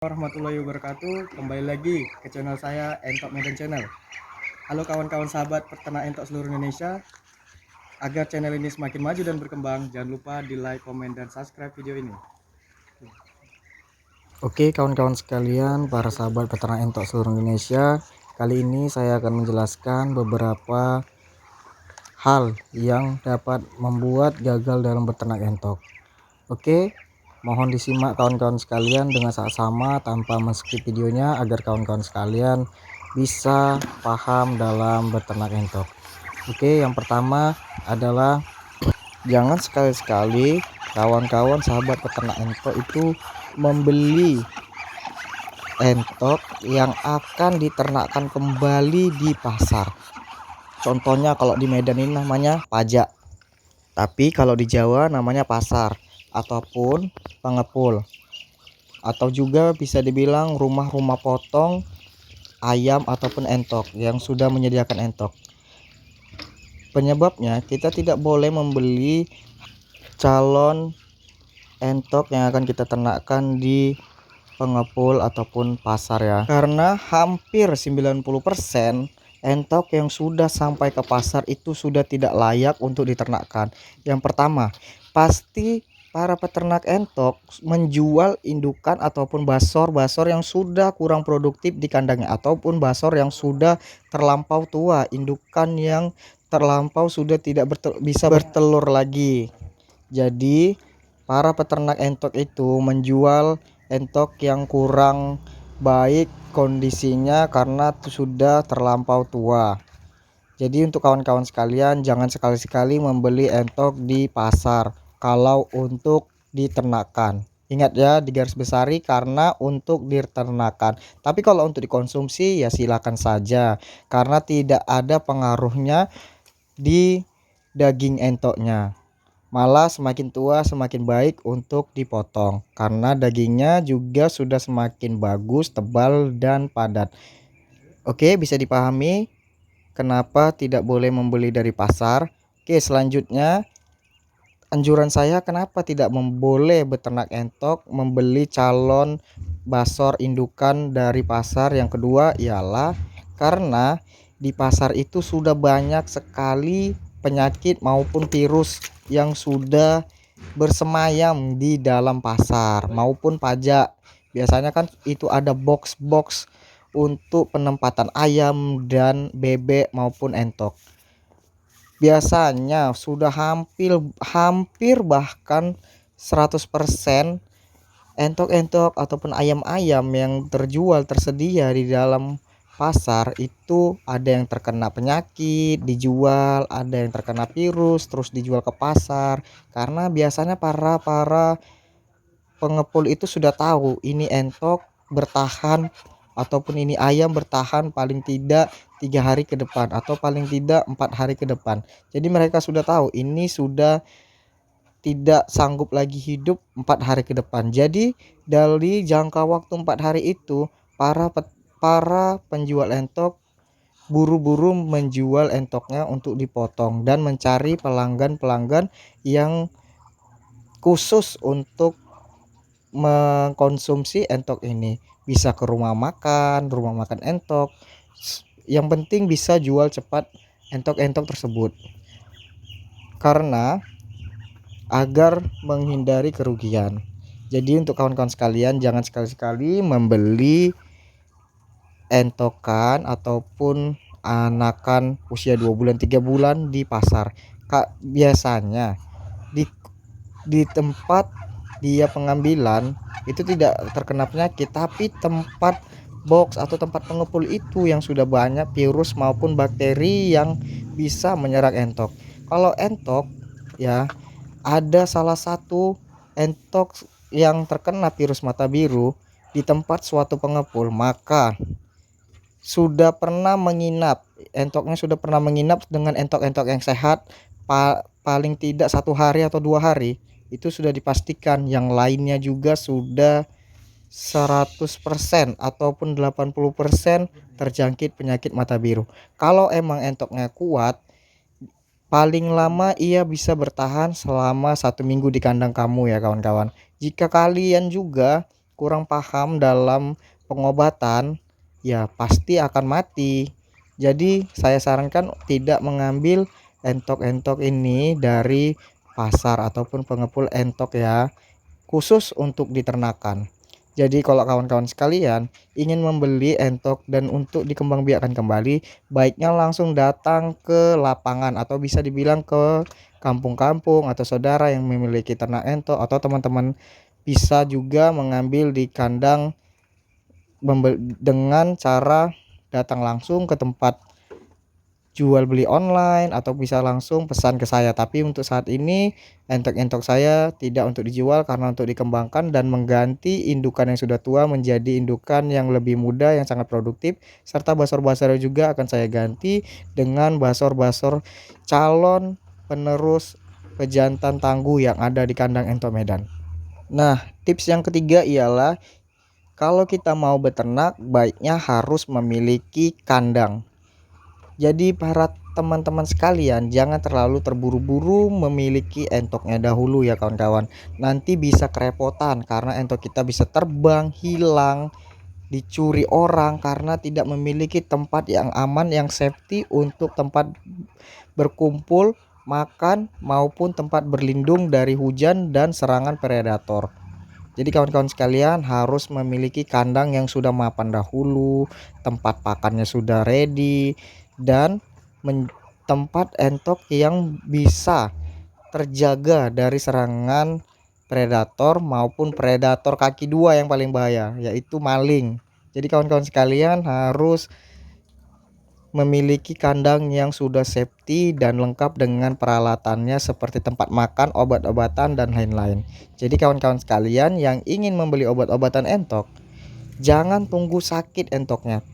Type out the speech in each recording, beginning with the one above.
Warahmatullahi wabarakatuh. Kembali lagi ke channel saya Entok Medan Channel. Halo kawan-kawan sahabat peternak entok seluruh Indonesia. Agar channel ini semakin maju dan berkembang, jangan lupa di like, komen, dan subscribe video ini. Oke kawan-kawan sekalian, para sahabat peternak entok seluruh Indonesia, kali ini saya akan menjelaskan beberapa hal yang dapat membuat gagal dalam beternak entok. Oke, mohon disimak kawan-kawan sekalian dengan saksama tanpa men-skip videonya agar kawan-kawan sekalian bisa paham dalam beternak entok. Oke, yang pertama adalah jangan sekali-sekali kawan-kawan sahabat peternak entok itu membeli entok yang akan diternakkan kembali di pasar. Contohnya kalau di Medan ini namanya pajak, tapi kalau di Jawa namanya pasar ataupun pengepul, atau juga bisa dibilang rumah-rumah potong ayam ataupun entok yang sudah menyediakan entok. Penyebabnya kita tidak boleh membeli calon entok yang akan kita ternakkan di pengepul ataupun pasar ya, karena hampir 90% entok yang sudah sampai ke pasar itu sudah tidak layak untuk diternakkan. Yang pertama, pasti para peternak entok menjual indukan ataupun basor yang sudah kurang produktif di kandangnya, ataupun basor yang sudah terlampau tua, indukan yang terlampau sudah tidak bisa bertelur lagi. Jadi para peternak entok itu menjual entok yang kurang baik kondisinya karena sudah terlampau tua. Jadi untuk kawan-kawan sekalian, jangan sekali-sekali membeli entok di pasar kalau untuk diternakan. Ingat ya, digarisbesari karena untuk diternakan. Tapi kalau untuk dikonsumsi ya silakan saja, karena tidak ada pengaruhnya di daging entoknya. Malah semakin tua semakin baik untuk dipotong, karena dagingnya juga sudah semakin bagus, tebal, dan padat. Oke, bisa dipahami kenapa tidak boleh membeli dari pasar. Oke, selanjutnya anjuran saya kenapa tidak boleh beternak entok membeli calon basor indukan dari pasar. Yang kedua ialah karena di pasar itu sudah banyak sekali penyakit maupun virus yang sudah bersemayam di dalam pasar maupun pajak. Biasanya kan itu ada box-box untuk penempatan ayam dan bebek maupun entok. Biasanya sudah hampir bahkan 100% entok-entok ataupun ayam-ayam yang tersedia di dalam pasar itu ada yang terkena penyakit dijual, ada yang terkena virus terus dijual ke pasar, karena biasanya para pengepul itu sudah tahu ini entok bertahan ataupun ini ayam bertahan paling tidak 3 hari ke depan atau paling tidak 4 hari ke depan. Jadi mereka sudah tahu ini sudah tidak sanggup lagi hidup 4 hari ke depan. Jadi dari jangka waktu 4 hari itu para penjual entok buru-buru menjual entoknya untuk dipotong dan mencari pelanggan-pelanggan yang khusus untuk mengkonsumsi entok ini. Bisa ke rumah makan entok, yang penting bisa jual cepat entok-entok tersebut, karena agar menghindari kerugian. Jadi untuk kawan-kawan sekalian, jangan sekali-sekali membeli entokan ataupun anakan usia 2 bulan 3 bulan di pasar. Biasanya di tempat dia pengambilan itu tidak terkena penyakit, tapi tempat box atau tempat pengepul itu yang sudah banyak virus maupun bakteri yang bisa menyerang entok. Kalau entok ya, ada salah satu entok yang terkena virus mata biru di tempat suatu pengepul, maka sudah pernah menginap, entoknya sudah pernah menginap dengan entok-entok yang sehat paling tidak 1 hari atau 2 hari, itu sudah dipastikan yang lainnya juga sudah 100% ataupun 80% terjangkit penyakit mata biru. Kalau emang entoknya kuat, paling lama ia bisa bertahan selama 1 minggu di kandang kamu ya kawan-kawan. Jika kalian juga kurang paham dalam pengobatan, ya pasti akan mati. Jadi saya sarankan tidak mengambil entok-entok ini dari pasar ataupun pengepul entok ya, khusus untuk diternakan. Jadi kalau kawan-kawan sekalian ingin membeli entok dan untuk dikembangbiakkan kembali, baiknya langsung datang ke lapangan atau bisa dibilang ke kampung-kampung atau saudara yang memiliki ternak entok, atau teman-teman bisa juga mengambil di kandang dengan cara datang langsung ke tempat jual beli online atau bisa langsung pesan ke saya. Tapi untuk saat ini entok-entok saya tidak untuk dijual karena untuk dikembangkan dan mengganti indukan yang sudah tua menjadi indukan yang lebih muda yang sangat produktif, serta basor-basornya juga akan saya ganti dengan basor-basor calon penerus pejantan tangguh yang ada di kandang entok Medan. Nah, tips yang ketiga ialah kalau kita mau beternak baiknya harus memiliki kandang. Jadi para teman-teman sekalian jangan terlalu terburu-buru memiliki entoknya dahulu ya kawan-kawan. Nanti bisa kerepotan karena entok kita bisa terbang, hilang, dicuri orang karena tidak memiliki tempat yang aman, yang safety untuk tempat berkumpul, makan maupun tempat berlindung dari hujan dan serangan predator. Jadi kawan-kawan sekalian harus memiliki kandang yang sudah mapan dahulu, tempat pakannya sudah ready, dan tempat entok yang bisa terjaga dari serangan predator maupun predator kaki dua yang paling bahaya, yaitu maling. Jadi kawan-kawan sekalian harus memiliki kandang yang sudah safety dan lengkap dengan peralatannya seperti tempat makan, obat-obatan, dan lain-lain. Jadi kawan-kawan sekalian yang ingin membeli obat-obatan entok, jangan tunggu sakit entoknya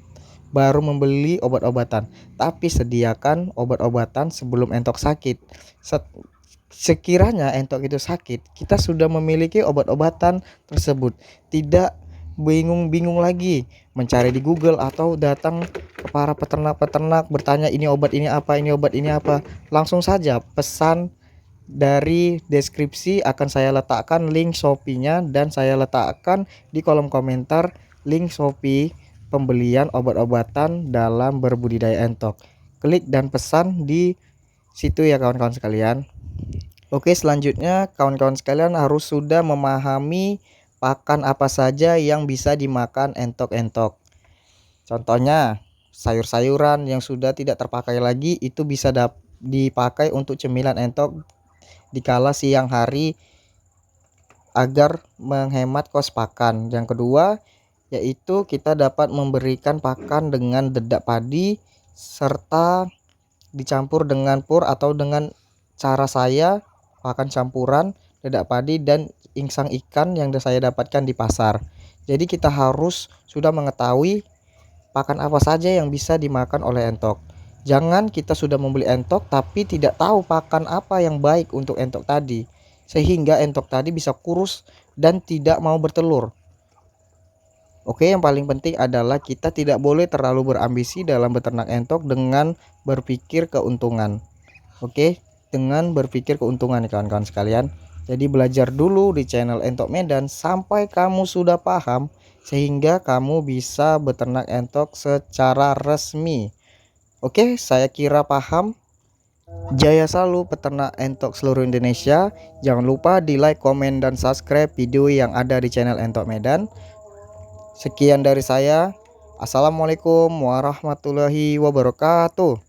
baru membeli obat-obatan, tapi sediakan obat-obatan sebelum entok sakit. Sekiranya entok itu sakit, kita sudah memiliki obat-obatan tersebut, tidak bingung-bingung lagi mencari di Google atau datang ke para peternak-peternak bertanya ini obat ini apa, ini obat ini apa. Langsung saja pesan dari deskripsi, akan saya letakkan link Shopee-nya dan saya letakkan di kolom komentar link Shopee pembelian obat-obatan dalam berbudidaya entok. Klik dan pesan di situ ya kawan-kawan sekalian. Oke, selanjutnya kawan-kawan sekalian harus sudah memahami pakan apa saja yang bisa dimakan entok-entok. Contohnya sayur-sayuran yang sudah tidak terpakai lagi itu bisa dipakai untuk cemilan entok dikala siang hari agar menghemat kos pakan. Yang kedua yaitu kita dapat memberikan pakan dengan dedak padi serta dicampur dengan pur atau dengan cara saya pakan campuran dedak padi dan insang ikan yang saya dapatkan di pasar. Jadi kita harus sudah mengetahui pakan apa saja yang bisa dimakan oleh entok. Jangan kita sudah membeli entok tapi tidak tahu pakan apa yang baik untuk entok tadi, sehingga entok tadi bisa kurus dan tidak mau bertelur. Oke, yang paling penting adalah kita tidak boleh terlalu berambisi dalam beternak entok dengan berpikir keuntungan. Oke, dengan berpikir keuntungan nih kawan-kawan sekalian. Jadi belajar dulu di channel Entok Medan sampai kamu sudah paham sehingga kamu bisa beternak entok secara resmi. Oke, saya kira paham. Jaya selalu peternak entok seluruh Indonesia. Jangan lupa di like, komen, dan subscribe video yang ada di channel Entok Medan. Sekian dari saya. Assalamualaikum warahmatullahi wabarakatuh.